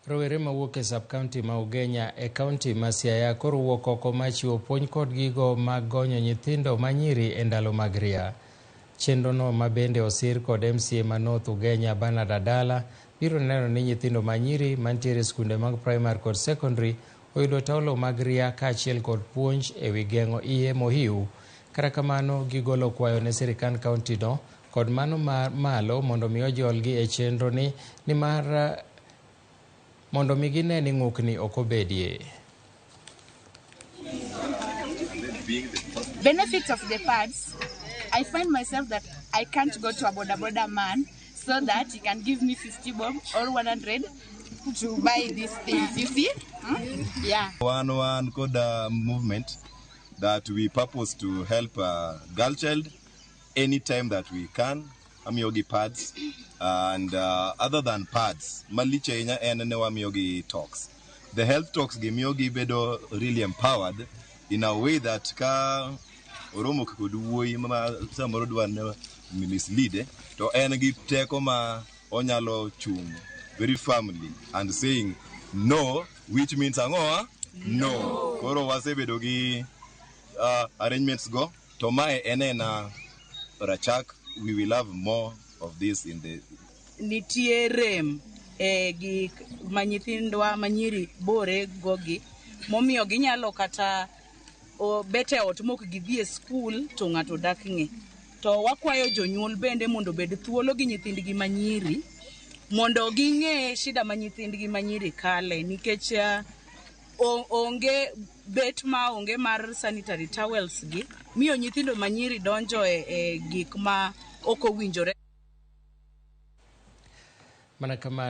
Rowere mawuok e sub-county ma Ugenya e county ma Siaya koro wuok oko machiwo puonj kod gigo mag gonyo nyithindo ma nyiri e ndalo mag ria. Chenrono ma bende osir kod MCA ma North Ugenya Dhialo biro neno ni nyithindo ma nyiri mantiere skunde mag primary kod secondary oyudo taulo mag ria kaachiel kod puonj e wi geng'o iye mohiu. Kata kamano, gigolo kwayo ne sirikand kaunti no kod mano mar malo mondo mi ojolgi e chenro ni nimar mondo mi gine ni ng'ukni ok obedie. Benefits of the pads, I find myself that I can't go to a boda man so that he can give me 50 bob or 100 to buy these things, you see? Yeah. One code movement that we purpose to help girl child anytime that we can. Amiogi pads and other than pads, maliche inya ene wa miogi talks. The health talks gi miogi bedo really empowered in a way that ka oromo kuduoi ma samoro dwan mislead to en gi teko ma onyalo chung very firmly and saying no, which means angoa no. Koro wasebedo gi arrangements go to mae enena rachak. We will have more of this in the nitiere gi manyithindwa manyiri bore gogi momiyo ginyalo kata bete ot mok gidhi e skul to ng'ato dak ng'e. To wakwayo jonyuol bende mondo bed thuolo gi nyithindgi manyiri mondo ging'e shida ma nyithindgi manyiri kale, nikech onge bet ma onge mar sanitary towels gi miyo nyithindo manyiri donjo e gik ma ok owinjore. Mana kama